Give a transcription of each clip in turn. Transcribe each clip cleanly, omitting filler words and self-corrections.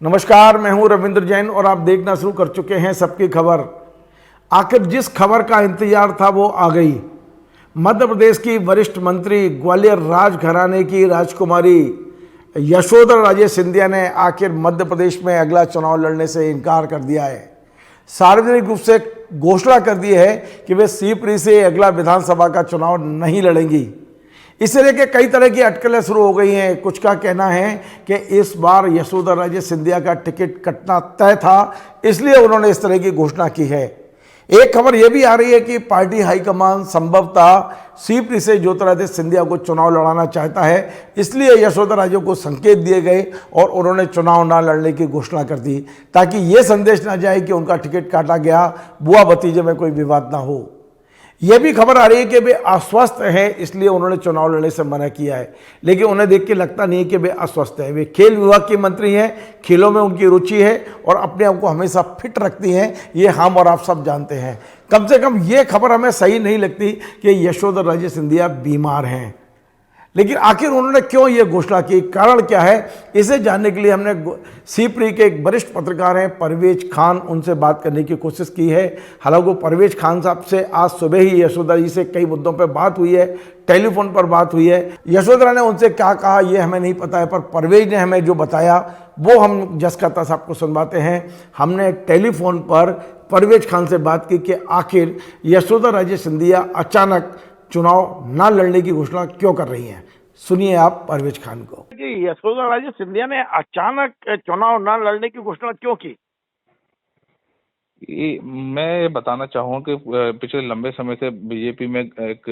नमस्कार, मैं हूं रविंद्र जैन और आप देखना शुरू कर चुके हैं सबकी खबर। आखिर जिस खबर का इंतजार था वो आ गई। मध्य प्रदेश की वरिष्ठ मंत्री ग्वालियर राजघराने की राजकुमारी यशोधरा राजे सिंधिया ने आखिर मध्य प्रदेश में अगला चुनाव लड़ने से इनकार कर दिया है। सार्वजनिक रूप से घोषणा कर दी है कि वे सीपरी से अगला विधानसभा का चुनाव नहीं लड़ेंगी। इसे लेकर कई तरह की अटकलें शुरू हो गई हैं। कुछ का कहना है कि इस बार यशोधरा राजे सिंधिया का टिकट कटना तय था, इसलिए उन्होंने इस तरह की घोषणा की है। एक खबर यह भी आ रही है कि पार्टी हाईकमान संभवतः सीपरी से ज्योतिरादित्य सिंधिया को चुनाव लड़ाना चाहता है, इसलिए यशोधरा राजे को संकेत दिए गए और उन्होंने चुनाव ना लड़ने की घोषणा कर दी, ताकि ये संदेश ना जाए कि उनका टिकट काटा गया, बुआ भतीजे में कोई विवाद ना हो। यह भी खबर आ रही है कि वे अस्वस्थ हैं, इसलिए उन्होंने चुनाव लड़ने से मना किया है। लेकिन उन्हें देख के लगता नहीं है कि वे अस्वस्थ हैं। वे खेल विभाग की मंत्री हैं, खेलों में उनकी रुचि है और अपने आप को हमेशा फिट रखती हैं, ये हम और आप सब जानते हैं। कम से कम ये खबर हमें सही नहीं लगती कि यशोधरा राजे सिंधिया बीमार हैं। लेकिन आखिर उन्होंने क्यों ये घोषणा की, कारण क्या है, इसे जानने के लिए हमने सीपरी के एक वरिष्ठ पत्रकार हैं परवेज खान, उनसे बात करने की कोशिश की है। हालांकि परवेज खान साहब से आज सुबह ही यशोधरा जी से कई मुद्दों पर बात हुई है, टेलीफोन पर बात हुई है। यशोधरा ने उनसे क्या कहा ये हमें नहीं पता है, पर परवेज ने हमें जो बताया वो हम जसकर्ता साहब को सुनवाते हैं। हमने टेलीफोन पर परवेज खान से बात की कि आखिर यशोधरा राजे सिंधिया अचानक चुनाव ना लड़ने की घोषणा क्यों कर रही हैं। सुनिए आप परवेज खान को। कि यशोधरा राजे सिंधिया ने अचानक चुनाव न लड़ने की घोषणा क्यों की? मैं ये बताना चाहूँगा कि पिछले लंबे समय से बीजेपी में एक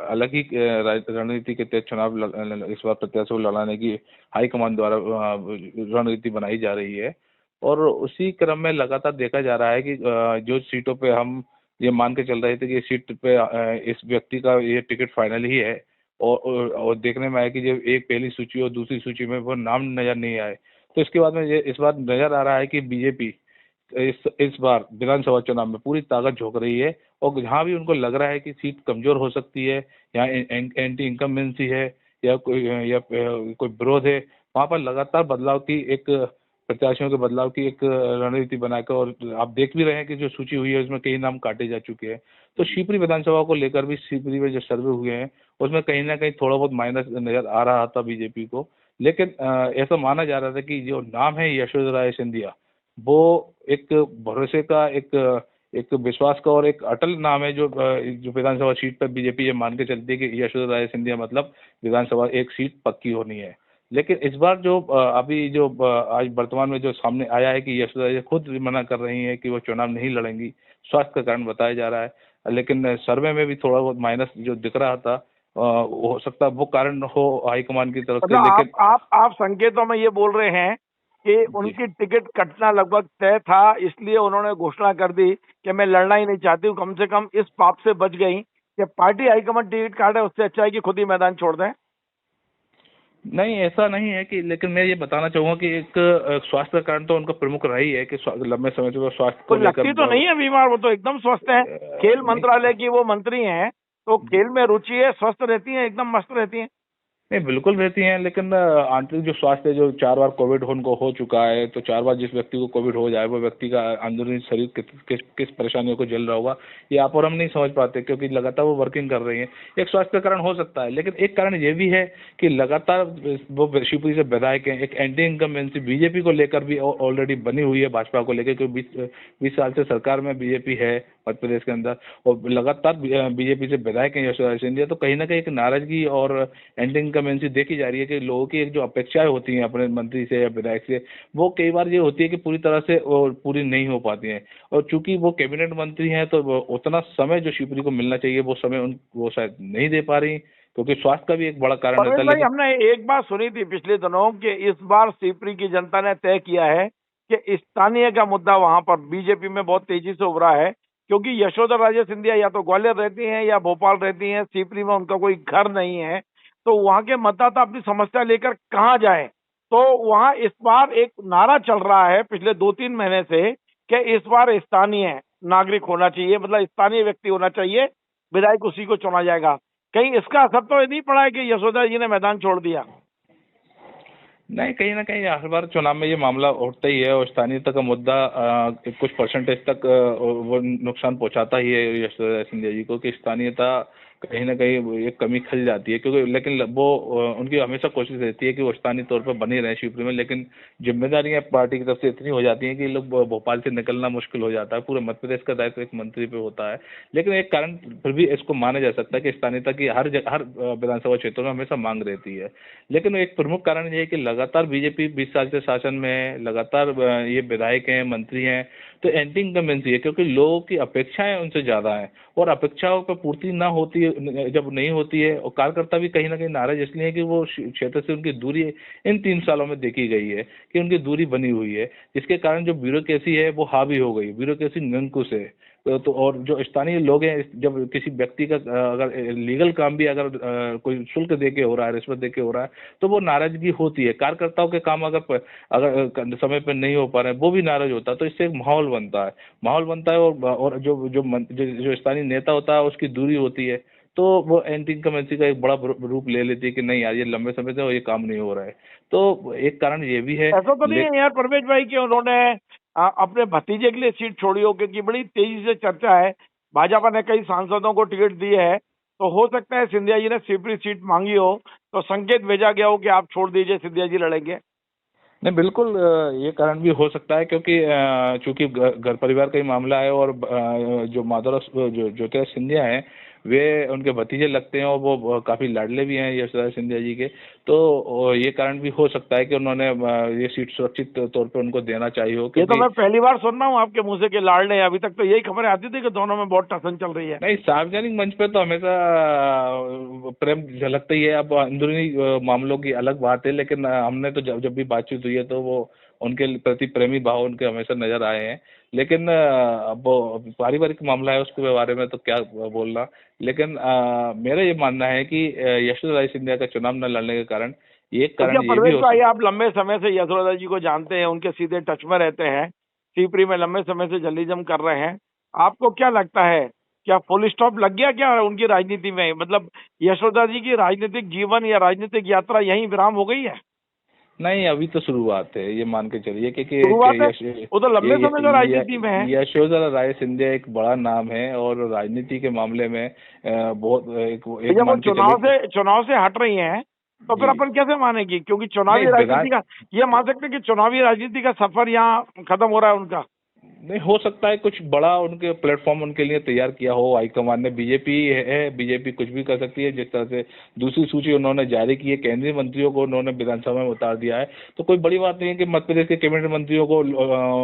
अलग ही रणनीति के तहत चुनाव इस बार प्रत्याशियों को लड़ाने की हाईकमान द्वारा रणनीति बनाई जा रही है। और उसी क्रम में लगातार देखा जा रहा है कि जो सीटों पे हम ये मान के चल रहे थे कि इस सीट पे इस व्यक्ति का ये टिकट फाइनल ही है, और देखने में आया कि जो एक पहली सूची और दूसरी सूची में वो नाम नजर नहीं आए, तो इसके बाद में ये इस बार नजर आ रहा है कि बीजेपी इस बार विधानसभा चुनाव में पूरी ताकत झोंक रही है। और जहाँ भी उनको लग रहा है कि सीट कमजोर हो सकती है, यहाँ एंटी इनकम्बेंसी है या कोई विरोध है, वहाँ पर लगातार बदलाव की एक प्रत्याशियों के बदलाव की एक रणनीति बनाकर, और आप देख भी रहे हैं कि जो सूची हुई है उसमें कई नाम काटे जा चुके हैं। तो शिवपुरी विधानसभा को लेकर भी शिवपुरी में जो सर्वे हुए हैं उसमें कहीं ना कहीं थोड़ा बहुत माइनस नजर आ रहा था बीजेपी को। लेकिन ऐसा माना जा रहा था कि जो नाम है यशोधरा राय सिंधिया, वो एक भरोसे का, एक विश्वास का और एक अटल नाम है जो विधानसभा सीट पर बीजेपी ये मान के चलती है कि यशोधरा राय सिंधिया मतलब विधानसभा एक सीट पक्की होनी है। लेकिन इस बार जो अभी जो आज वर्तमान में जो सामने आया है कि यशोधरा राय खुद मना कर रही हैं कि वो चुनाव नहीं लड़ेंगी, स्वास्थ्य का कारण बताया जा रहा है। लेकिन सर्वे में भी थोड़ा बहुत माइनस जो दिख रहा था, हो सकता है वो कारण हो हाईकमान की तरफ से। मतलब लेकिन आप संकेतों में ये बोल रहे हैं कि उनकी टिकट कटना लगभग तय था, इसलिए उन्होंने घोषणा कर दी कि मैं लड़ना ही नहीं चाहती हूँ, कम से कम इस पाप से बच गई कि पार्टी हाईकमान टिकट काटे, उससे अच्छा है कि खुद ही मैदान छोड़ दें। नहीं, ऐसा नहीं है कि, लेकिन मैं ये बताना चाहूंगा कि एक स्वास्थ्य का कारण तो उनका प्रमुख रहा ही है कि लंबे समय से वो स्वास्थ्य तो को लेकर लगती तो नहीं है बीमार, वो तो एकदम स्वस्थ है। खेल मंत्रालय की वो मंत्री हैं, तो खेल में रुचि है, स्वस्थ रहती हैं, एकदम मस्त रहती हैं। नहीं, बिल्कुल रहती हैं, लेकिन आंतरिक जो स्वास्थ्य है, जो 4 बार कोविड उनको हो चुका है, तो 4 बार जिस व्यक्ति को कोविड हो जाए वो व्यक्ति का अंदरूनी शरीर किस परेशानियों को झेल रहा होगा, ये आप और हम नहीं समझ पाते, क्योंकि लगातार वो वर्किंग कर रही हैं। एक स्वास्थ्य का कारण हो सकता है, लेकिन एक कारण ये भी है कि लगातार वो शिवपुरी से विधायक हैं, एक एंटी इनकम्बेंसी बीजेपी को लेकर भी ऑलरेडी बनी हुई है, भाजपा को लेकर, क्योंकि 20 साल से सरकार में बीजेपी है मध्य प्रदेश के अंदर, और लगातार बीजेपी से विधायक हैं यशोधरा सिंधिया। तो कहीं ना कहीं एक नाराजगी और एंटी इनकम्बेंसी देखी जा रही है कि लोगों की एक जो अपेक्षाएं होती हैं अपने मंत्री से या विधायक से, वो कई बार ये होती है कि पूरी तरह से पूरी नहीं हो पाती हैं। और चूंकि वो कैबिनेट मंत्री हैं, तो उतना समय जो शिवपुरी को मिलना चाहिए वो समय वो शायद नहीं दे पा रही, क्योंकि स्वास्थ्य का भी एक बड़ा कारण रहता है। भाई, लेकिन हमने एक बात सुनी थी पिछले दिनों कि इस बार शिवपुरी की जनता ने तय किया है कि स्थानीय का मुद्दा वहां पर बीजेपी में बहुत तेजी से उभरा है, क्योंकि यशोधरा राजे सिंधिया या तो ग्वालियर रहती हैं या भोपाल रहती हैं, शिवपुरी में उनका कोई घर नहीं है, तो वहां के मतदाता अपनी समस्या लेकर कहाँ जाएं। तो वहां इस बार एक नारा चल रहा है पिछले 2-3 महीने से कि इस बार स्थानीय नागरिक होना चाहिए, मतलब स्थानीय व्यक्ति होना चाहिए, विधायक उसी को चुना जाएगा। कहीं इसका असर तो नहीं पड़ा है कि यशोधरा जी ने मैदान छोड़ दिया? नहीं, कहीं ना कहीं हर बार चुनाव में ये मामला उठता ही है और स्थानीयता का मुद्दा कुछ परसेंटेज तक वो नुकसान पहुंचाता ही है यशोधरा सिंधिया जी को, कि स्थानीयता कहीं ना कहीं वो एक कमी खल जाती है, क्योंकि लेकिन वो उनकी हमेशा कोशिश रहती है कि वो स्थानीय तौर पर बने रहें शिवपुरी में, लेकिन जिम्मेदारियां पार्टी की तरफ से इतनी हो जाती हैं कि लोग भोपाल से निकलना मुश्किल हो जाता है। पूरे मध्य प्रदेश का दायित्व एक मंत्री पे होता है। लेकिन एक कारण फिर भी इसको माना जा सकता है कि स्थानीयता की हर विधानसभा क्षेत्रों में हमेशा मांग रहती है। लेकिन एक प्रमुख कारण ये है कि लगातार बीजेपी 20 साल से शासन में है, लगातार ये विधायक हैं, मंत्री हैं, तो एंटी इनकम्बेंसी है, क्योंकि लोगों की अपेक्षाएं उनसे ज्यादा हैं और अपेक्षाओं पर पूर्ति ना होती है, जब नहीं होती है, और कार्यकर्ता भी कहीं ना कहीं नाराज इसलिए है कि वो क्षेत्र से उनकी दूरी इन 3 सालों में देखी गई है कि उनकी दूरी बनी हुई है, जिसके कारण जो ब्यूरोक्रेसी है वो हावी हो गई, ब्यूरोक्रेसी निरंकुश है। तो और जो स्थानीय लोग हैं, जब किसी व्यक्ति का अगर लीगल काम भी अगर कोई शुल्क दे के हो रहा है, रिश्वत दे के हो रहा है, तो वो नाराजगी होती है। कार्यकर्ताओं के काम अगर समय पर नहीं हो पा रहे हैं, वो भी नाराज होता है, तो इससे एक माहौल बनता है और जो स्थानीय नेता होता है उसकी दूरी होती है, तो वो एंटी इनकम्बेंसी का एक बड़ा रूप ले लेती है कि नहीं यार, ये लंबे समय से ये काम नहीं हो रहा है। तो एक कारण ये भी है। ऐसा तो नहीं है यार परवेज भाई कि उन्होंने अपने भतीजे के लिए सीट छोड़ी हो, क्योंकि बड़ी तेजी से चर्चा है, भाजपा ने कई सांसदों को टिकट दी है, तो हो सकता है सिंधिया जी ने शिवपुरी सीट मांगी हो तो संकेत भेजा गया हो कि आप छोड़ दीजिए, सिंधिया जी लड़ेंगे। नहीं, बिल्कुल ये कारण भी हो सकता है, क्योंकि चूंकि घर परिवार का ही मामला है और जो माधवराव जो ज्योतिराज सिंधिया हैं वे उनके भतीजे लगते हैं और वो काफी लाडले भी हैं यशोधरा सिंधिया जी के, तो ये कारण भी हो सकता है कि उन्होंने ये सीट सुरक्षित तौर पे उनको देना चाहिए हो, ये तो क्योंकि मैं पहली बार सुन रहा हूँ आपके मुंह से कि लाडले हैं। अभी तक तो यही खबरें आती थी कि दोनों में बहुत टसन चल रही है। नहीं, सार्वजनिक मंच पे तो हमेशा प्रेम झलकता ही है। अब अंदरूनी मामलों की अलग बात है, लेकिन हमने तो जब भी बातचीत हुई है तो वो उनके प्रति प्रेमी भाव उनके हमेशा नजर आए हैं। लेकिन अब वो पारिवारिक मामला है, उसके बारे में तो क्या बोलना। लेकिन मेरा ये मानना है कि यशोधरा सिंधिया का चुनाव न लड़ने के कारण एक तो क्या कारण ये भी परवेज हो भाई, सकता आप लंबे समय से यशोदा जी को जानते हैं, उनके सीधे टच में रहते हैं, सीपरी में लंबे समय से जर्नलिज्म कर रहे हैं, आपको क्या लगता है, क्या फुल स्टॉप लग गया क्या उनकी राजनीति में? मतलब यशोदा जी की राजनीतिक जीवन या राजनीतिक यात्रा यहीं विराम हो गई है? नहीं, अभी तो शुरुआत है, ये मान के चलिए, क्योंकि शुरुआत है, यश वो तो लंबे समय से राजनीति में है। यशोधरा राय सिंधिया एक बड़ा नाम है और राजनीति के मामले में बहुत एक जब वो मान के चलिए चुनाव से हट रही हैं, तो फिर जी। अपन कैसे मानेंगे? क्योंकि नहीं, चुनावी राजनीति का ये मान सकते हैं कि चुनावी राजनीति का सफर यहाँ खत्म हो रहा है उनका। नहीं, हो सकता है कुछ बड़ा उनके प्लेटफॉर्म उनके लिए तैयार किया हो हाईकमान ने। बीजेपी है, बीजेपी कुछ भी कर सकती है। जिस तरह से दूसरी सूची उन्होंने जारी की है, केंद्रीय मंत्रियों को उन्होंने विधानसभा में उतार दिया है, तो कोई बड़ी बात नहीं है कि मध्य प्रदेश के कैबिनेट मंत्रियों को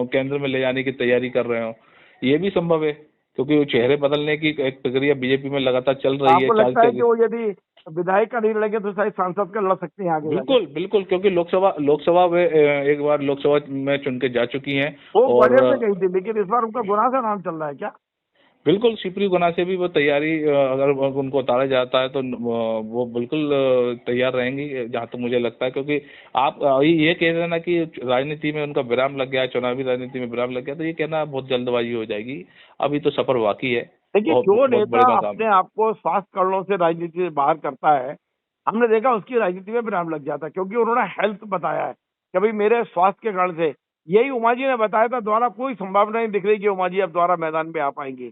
केंद्र में ले जाने की तैयारी कर रहे हो। ये भी संभव है, क्योंकि वो चेहरे बदलने की एक प्रक्रिया बीजेपी में लगातार चल रही है। आपको लगता है कि वो यदि विधायक का नहीं लड़ेंगे तो शायद सांसद का लड़ सकते हैं आगे जाके? बिल्कुल बिल्कुल, क्योंकि लोकसभा में एक बार लोकसभा में चुन के जा चुकी हैं वो और ग्वालियर से गई थी, लेकिन इस बार उनका गुना से नाम चल रहा है क्या? बिल्कुल शिवपुरी गुना से भी वो तैयारी, अगर उनको उतारा जाता है तो वो बिल्कुल तैयार रहेंगी, जहाँ तक मुझे लगता है। क्योंकि आप ये कह रहे हैं ना कि राजनीति में उनका विराम लग गया है, चुनावी राजनीति में विराम लग गया, तो ये कहना बहुत जल्दबाजी हो जाएगी। अभी तो सफर बाकी है। देखिए, बहुत जो बहुत नेता बड़े मकाम अपने आप को स्वास्थ्य कारणों से राजनीति से बाहर करता है, हमने देखा उसकी राजनीति में विराम लग जाता है, क्योंकि उन्होंने हेल्थ बताया है कि भाई मेरे स्वास्थ्य के कारण से। यही उमा जी ने बताया था, द्वारा कोई संभावना नहीं दिख रही कि उमा जी अब द्वारा मैदान में आ पाएंगी।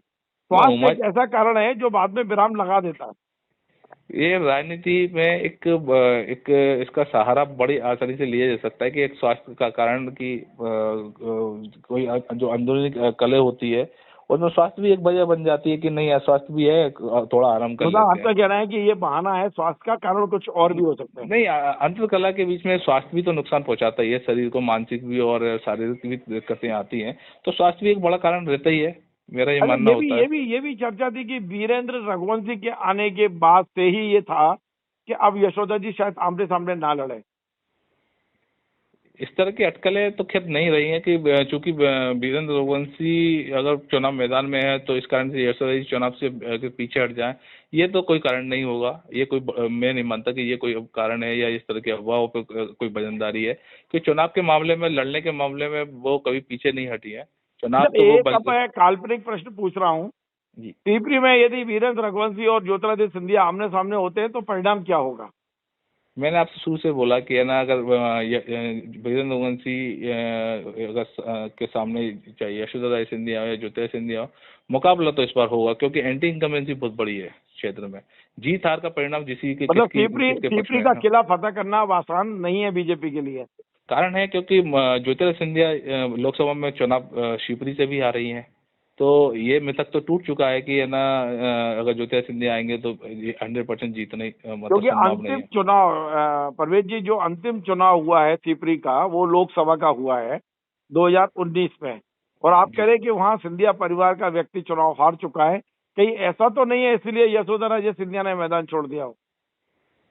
स्वास्थ्य उमा एक ऐसा कारण है जो बाद में विराम लगा देता है। ये राजनीति में एक इसका सहारा बड़ी आसानी से लिया जा सकता है कि एक स्वास्थ्य का कारण कि कोई जो अंदरूनी कलह होती है उसमें स्वास्थ्य भी एक वजह बन जाती है कि नहीं अस्वास्थ्य भी है, थोड़ा आराम कर खुदा लेते हैं। आपका कहना है कि ये बहाना है, स्वास्थ्य का कारण कुछ और भी हो सकते हैं? नहीं, अंतर कला के बीच में स्वास्थ्य भी तो नुकसान पहुंचाता ही है, शरीर को मानसिक भी और शारीरिक भी दिक्कतें आती हैं, तो स्वास्थ्य भी एक बड़ा कारण रहता ही है, मेरा ये अच्छा, मानना होता है। ये भी चर्चा थी कि वीरेंद्र रघुवंशी के आने के बाद से ही ये था कि अब यशोदा जी शायद आमने सामने ना लड़े। इस तरह की अटकलें तो खैर नहीं रही हैं कि चूंकि वीरेंद्र रघुवंशी अगर चुनाव मैदान में है तो इस कारण से यशोदा जी चुनाव से के पीछे हट जाएं, ये तो कोई कारण नहीं होगा। ये कोई मैं नहीं मानता कि ये कोई कारण है या इस तरह की अफवाहों पर कोई वजनदारी है कि चुनाव के मामले में, लड़ने के मामले में वो कभी पीछे नहीं हटी है। चुनाव मतलब तो वो एक अब मैं काल्पनिक प्रश्न पूछ रहा हूँ, जी। सीपरी में यदि वीरेंद्र रघुवंशी और ज्योतिरादित्य सिंधिया आमने सामने होते हैं तो परिणाम क्या होगा? मैंने आपसे शुरू से बोला कि है ना, अगर बजरंग रघुवंशी के सामने चाहे यशोधरा राजे सिंधिया हो या ज्योतिरादित्य सिंधिया हो, मुकाबला तो इस बार होगा, क्योंकि एंटी इनकम्बेंसी बहुत बड़ी है क्षेत्र में। जीत हार का परिणाम किसके पक्ष सीपरी में का है। किला फतह करना अब आसान नहीं है बीजेपी के लिए। कारण है क्योंकि ज्योतिरादित्य सिंधिया लोकसभा में चुनाव शिवपुरी से भी आ रही हैं, तो ये मिथक तो टूट चुका है कि है ना, अगर ज्योतिरादित्य सिंधिया आएंगे तो 100% जीतने मतलब क्योंकि संभव नहीं अंतिम है। चुनाव परवेज जी, जो अंतिम चुनाव हुआ है सीपरी का, वो लोकसभा का हुआ है 2019 में, और आप कह रहे हैं कि वहां सिंधिया परिवार का व्यक्ति चुनाव हार चुका है। कहीं ऐसा तो नहीं है इसलिए यशोधरा राजे सिंधिया ने मैदान छोड़ दिया हो?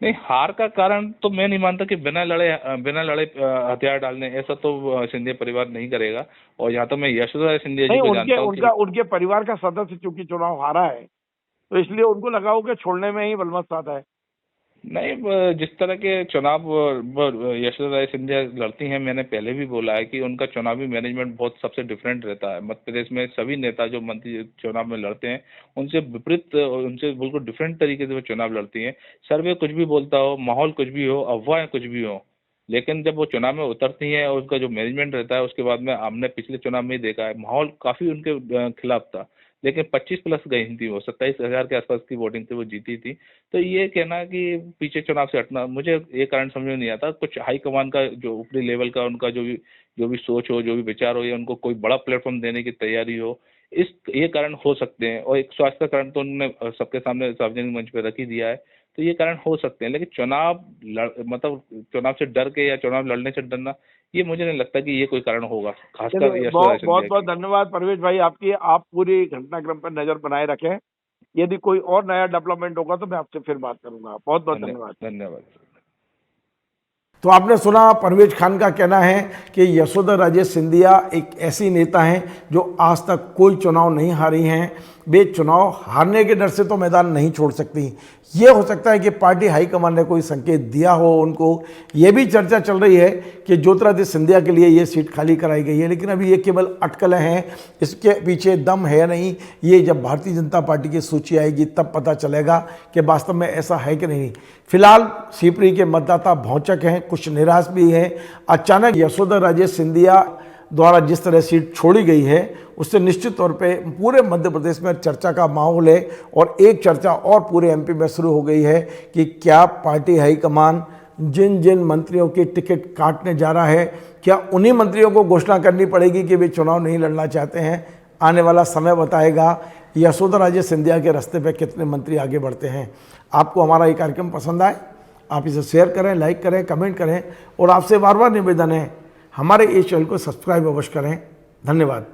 नहीं, हार का कारण तो मैं नहीं मानता कि बिना लड़े हथियार डालने, ऐसा तो सिंधिया परिवार नहीं करेगा। और यहाँ तो मैं यशोधरा सिंधिया जी नहीं, को उनके जानता हूँ कि उनके परिवार का सदस्य चूंकि चुनाव हारा है, तो इसलिए उनको लगा हो कि छोड़ने में ही बलमत साधा है। नहीं, जिस तरह के चुनाव यशोधरा राजे सिंधिया लड़ती हैं, मैंने पहले भी बोला है कि उनका चुनावी मैनेजमेंट बहुत सबसे डिफरेंट रहता है। मध्य प्रदेश में सभी नेता जो मंत्री चुनाव में लड़ते हैं, उनसे विपरीत, उनसे बिल्कुल डिफरेंट तरीके से वो चुनाव लड़ती हैं। सर्वे कुछ भी बोलता हो, माहौल कुछ भी हो, अफवाहें कुछ भी हो, लेकिन जब वो चुनाव में उतरती हैं और उनका जो मैनेजमेंट रहता है, उसके बाद में हमने पिछले चुनाव में ही देखा है, माहौल काफी उनके खिलाफ था, लेकिन 25 प्लस गई थी, वो 27,000 के आसपास की वोटिंग से वो जीती थी। तो ये कहना कि पीछे चुनाव से हटना, मुझे ये कारण समझ में नहीं आता। कुछ हाईकमान का जो ऊपरी लेवल का उनका जो भी सोच हो, जो भी विचार हो, या उनको कोई बड़ा प्लेटफॉर्म देने की तैयारी हो, इस ये कारण हो सकते हैं। और एक स्वास्थ्य का कारण तो उन्होंने सबके सामने सार्वजनिक मंच पर रख ही दिया है, तो ये कारण हो सकते हैं। लेकिन मतलब चुनाव से डर के या चुनाव लड़ने से डरना, ये मुझे नहीं लगता कि ये कोई कारण होगा, खासकर यशोधरा बहुत सिंधिया बहुत की। धन्यवाद परवेज भाई आपकी। आप पूरी घटनाक्रम पर नजर बनाए रखें, यदि कोई और नया डेवलपमेंट होगा तो मैं आपसे फिर बात करूंगा। बहुत बहुत धन्यवाद। धन्यवाद। तो आपने सुना परवेज खान का कहना है कि यशोधरा राजे सिंधिया एक ऐसी नेता हैं जो आज तक कोई चुनाव नहीं हारी हैं। वे चुनाव हारने के डर से तो मैदान नहीं छोड़ सकती। ये हो सकता है कि पार्टी हाईकमान ने कोई संकेत दिया हो उनको। ये भी चर्चा चल रही है कि ज्योतिरादित्य सिंधिया के लिए ये सीट खाली कराई गई है, लेकिन अभी ये केवल अटकलें हैं, इसके पीछे दम है नहीं। ये जब भारतीय जनता पार्टी की सूची आएगी तब पता चलेगा कि वास्तव में ऐसा है कि नहीं। फिलहाल शिवपुरी के मतदाता भौचक हैं, कुछ निराश भी हैं। अचानक यशोधरा राजे सिंधिया द्वारा जिस तरह सीट छोड़ी गई है, उससे निश्चित तौर पे पूरे मध्य प्रदेश में चर्चा का माहौल है। और एक चर्चा और पूरे एमपी में शुरू हो गई है कि क्या पार्टी हाईकमान जिन जिन मंत्रियों की टिकट काटने जा रहा है, क्या उन्हीं मंत्रियों को घोषणा करनी पड़ेगी कि वे चुनाव नहीं लड़ना चाहते हैं। आने वाला समय बताएगा यशोधरा राजे सिंधिया के रास्ते पे कितने मंत्री आगे बढ़ते हैं। आपको हमारा ये कार्यक्रम पसंद आए, आप इसे शेयर करें, लाइक करें, कमेंट करें, और आपसे बार बार निवेदन है हमारे इस चैनल को सब्सक्राइब अवश्य करें। धन्यवाद।